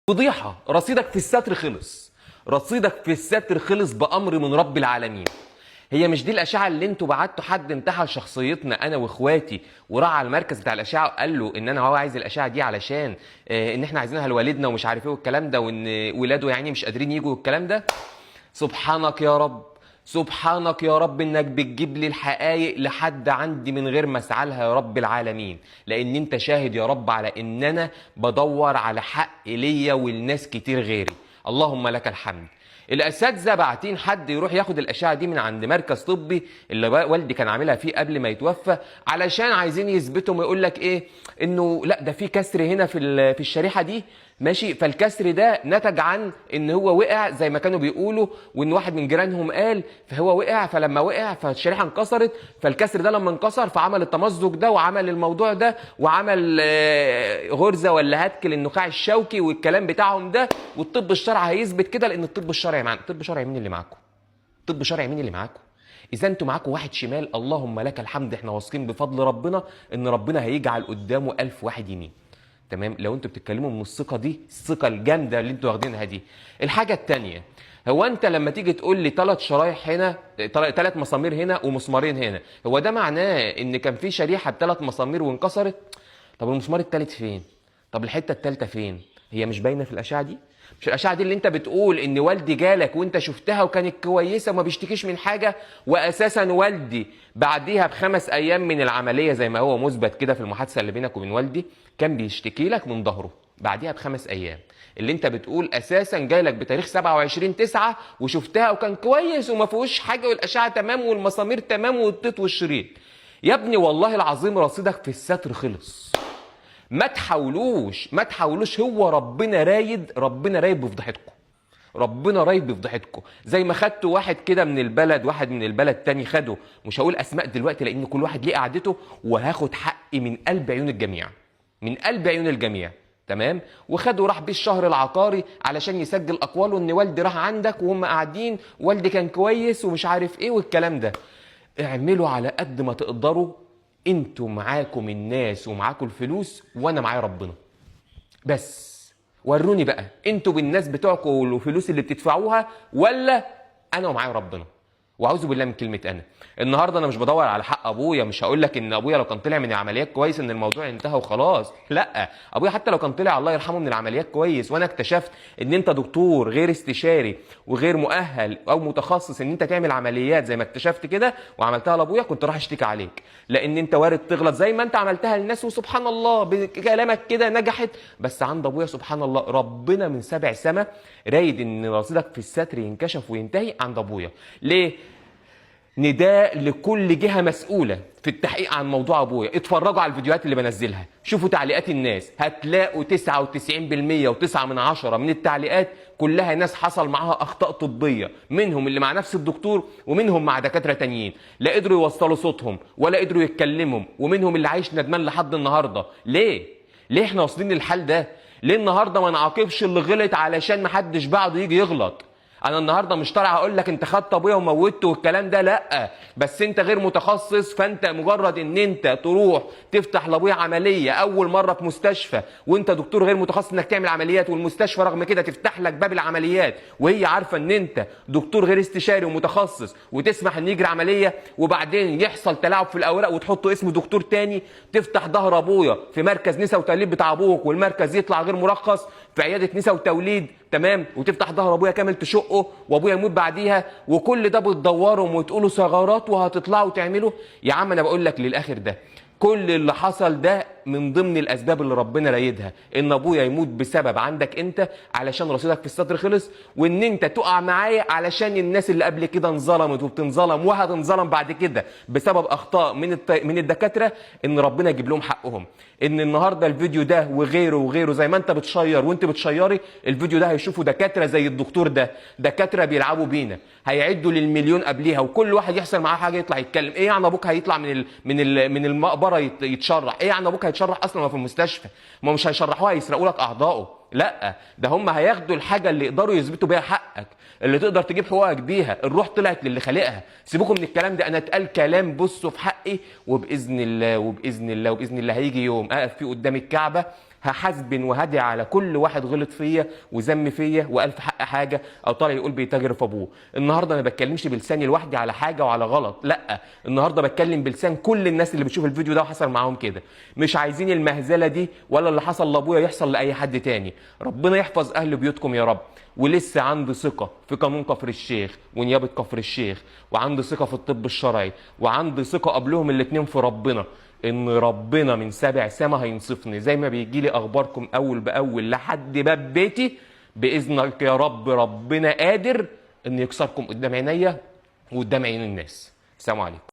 فضيحة، رصيدك في الستر خلص. رصيدك في الستر خلص بأمر من رب العالمين. هي مش دي الأشعة اللي انتوا بعتوا حد انتحل شخصيتنا أنا وإخواتي وراح على المركز بتاع الأشعة وقال له إن هو عايز الأشعة دي علشان إن إحنا عايزينها لوالدنا ومش عارف إيه والكلام ده، وإن ولاده يعني مش قادرين يجوا والكلام ده. سبحانك يا رب، سبحانك يا رب انك بتجيب لي الحقائق لحد عندي من غير ما اسعى لها يا رب العالمين، لان انت شاهد يا رب على ان انا بدور على حق ليا ولناس كتير غيري. اللهم لك الحمد. الاساتذه باعتين حد يروح ياخد الاشعه دي من عند مركز طبي اللي والدي كان عاملها فيه قبل ما يتوفى، علشان عايزين يثبتوا ويقول لك ايه، انه لا ده في كسر هنا في الشريحه دي، ماشي. فالكسر ده نتج عن ان هو وقع زي ما كانوا بيقولوا، وان واحد من جيرانهم قال، فهو وقع، فلما وقع فالشريحه انكسرت، فالكسر ده لما انكسر فعمل التمزق ده وعمل الموضوع ده وعمل غرزه ولا هتك للنخاع الشوكي والكلام بتاعهم ده. والطب الشرعي هيثبت كده، لان الطب الشرعي معانا. الطب الشرعي مين اللي معاكم؟ الطب الشرعي مين اللي معاكم؟ اذا انتوا معاكم واحد شمال، اللهم لك الحمد، احنا واثقين بفضل ربنا ان ربنا هيجعل قدامه 1000 واحد يمين. تمام؟ لو انتوا بتتكلموا من الثقه دي، الثقه الجامده اللي انتوا واخدينها دي. الحاجه الثانيه، هو انت لما تيجي تقول لي 3 شرايح هنا، 3 مسامير هنا ومسمارين هنا، هو ده معناه ان كان في شريحه ب3 مسامير وانكسرت؟ طب المسمار الثالث فين؟ طب الحته الثالثه فين؟ هي مش باينه في الاشعه دي؟ مش الاشعه دي اللي انت بتقول ان والدي جالك وانت شفتها وكانت كويسه وما بيشتكيش من حاجه، واساسا والدي بعديها ب5 ايام من العمليه زي ما هو مثبت كده في المحادثه اللي بينك وبين والدي، كان بيشتكي لك من ظهره بعديها ب5 ايام، اللي انت بتقول اساسا جاي لك بتاريخ 27/9 وشفتها وكان كويس وما فيهوش حاجه والاشعه تمام والمسامير تمام والطيط والشريط. يا ابني والله العظيم رصيدك في الستر خلص. ما تحاولوش، ما تحاولوش، هو ربنا رايد، ربنا رايد بفضيحتكم. ربنا رايد بفضيحتكم. زي ما خدتوا واحد كده من البلد، واحد من البلد تاني خده، مش هقول اسماء دلوقتي لان كل واحد ليه قعدته، وهاخد حقي من قلب عيون الجميع، من قلب عيون الجميع. تمام؟ وخده راح بيه الشهر العقاري علشان يسجل اقواله ان والدي راح عندك وهم قاعدين، والدي كان كويس ومش عارف ايه والكلام ده. اعملوا على قد ما تقدروا، انتوا معاكم الناس ومعاكم الفلوس وانا معايا ربنا. بس وروني بقى انتوا بالناس بتوعكم والفلوس اللي بتدفعوها، ولا انا ومعايا ربنا؟ واعوذ بالله من كلمه انا. النهارده انا مش بدور على حق ابويا، مش هقول لك ان ابويا لو كان طلع من العمليات كويس ان الموضوع انتهى وخلاص، لا. ابويا حتى لو كان طلع الله يرحمه من العمليات كويس، وانا اكتشفت ان انت دكتور غير استشاري وغير مؤهل او متخصص ان انت تعمل عمليات زي ما اكتشفت كده وعملتها لابويا، كنت راح اشتكي عليك، لان انت وارد تغلط زي ما انت عملتها للناس وسبحان الله بكلامك كده نجحت. بس عند ابويا سبحان الله ربنا من 7 سما رايد ان رصيدك في الستر ينكشف وينتهي عند ابويا. ليه؟ نداء لكل جهة مسؤولة في التحقيق عن موضوع ابويا. اتفرجوا على الفيديوهات اللي بنزلها، شوفوا تعليقات الناس، هتلاقوا 99% و9 من التعليقات كلها ناس حصل معاها اخطاء طبية، منهم اللي مع نفس الدكتور ومنهم مع دكاترة تانيين، لا قدروا يوصلوا صوتهم ولا قدروا يتكلموا، ومنهم اللي عايش ندمان لحد النهاردة. ليه؟ ليه احنا واصلين للحال ده؟ ليه النهاردة ما نعاقبش اللي غلط علشان محدش بعده يجي يغلط؟ انا النهارده مش طالع اقول لك انت خدت ابويا وموتته والكلام ده، لا، بس انت غير متخصص، فانت مجرد ان انت تروح تفتح لابويا عمليه اول مره في مستشفى وانت دكتور غير متخصص انك تعمل عمليات، والمستشفى رغم كده تفتح لك باب العمليات وهي عارفه ان انت دكتور غير استشاري ومتخصص، وتسمح ان يجري عمليه وبعدين يحصل تلاعب في الاوراق وتحط اسم دكتور تاني، تفتح ظهر ابويا في مركز نساء وتوليد بتاع ابوك والمركز يطلع غير مرخص في عياده نساء وتوليد، تمام، وتفتح ظهر ابويا كامل تشقه وابويا يموت بعديها، وكل ده بتدورهم وتقولوا ثغرات وهتطلعوا تعملوا. يا عم انا بقول لك للاخر ده كل اللي حصل ده من ضمن الاسباب اللي ربنا رايدها، ان ابويا يموت بسبب عندك انت علشان رصيدك في الستر خلص، وان انت تقع معايا علشان الناس اللي قبل كده انظلمت وبتنظلم وهتنظلم بعد كده بسبب اخطاء من الدكاتره، ان ربنا يجيب لهم حقهم. ان النهارده الفيديو ده وغيره وغيره زي ما انت بتشير وانت بتشيري الفيديو ده، هيشوفوا دكاتره زي الدكتور ده، دكاتره بيلعبوا بينا، هيعدوا للمليون قبليها، وكل واحد يحصل معاه حاجه يطلع يتكلم. ايه يعني ابوك هيطلع من المقبره يتشرح؟ ايه يعني ابوك هيتشرح اصلا ما في المستشفى؟ ما مش هيشرحوها، هيسرقوا لك اعضائه. لا، ده هم هياخدوا الحاجه اللي يقدروا يثبتوا بيها حقك، اللي تقدر تجيب حقوقك بيها. الروح طلعت للي خالقها. سيبوكم من الكلام ده، انا اتقال كلام بصوا في حقي، وباذن الله وباذن الله وباذن الله هيجي يوم اقف فيه قدام الكعبه هحاسب وهدي على كل واحد غلط فيا وذم فيا وقال في حق حاجه او طالع يقول بيتاجر في ابوه. النهارده ما بتكلمش بلساني لوحدي على حاجه وعلى غلط، لا، النهارده بتكلم بلسان كل الناس اللي بتشوف الفيديو ده وحصل معاهم كده. مش عايزين المهزله دي ولا اللي حصل لابويا يحصل لاي حد تاني. ربنا يحفظ اهل بيوتكم يا رب. ولسه عندي ثقه في قانون كفر الشيخ ونيابه كفر الشيخ، وعندي ثقه في الطب الشرعي، وعندي ثقه قبلهم الاثنين في ربنا، ان ربنا من سابع سما هينصفني زي ما بيجي لي اخباركم اول باول لحد باب بيتي. باذنك يا رب ربنا قادر ان يكسركم قدام عينيا وقدام عين الناس. السلام عليكم.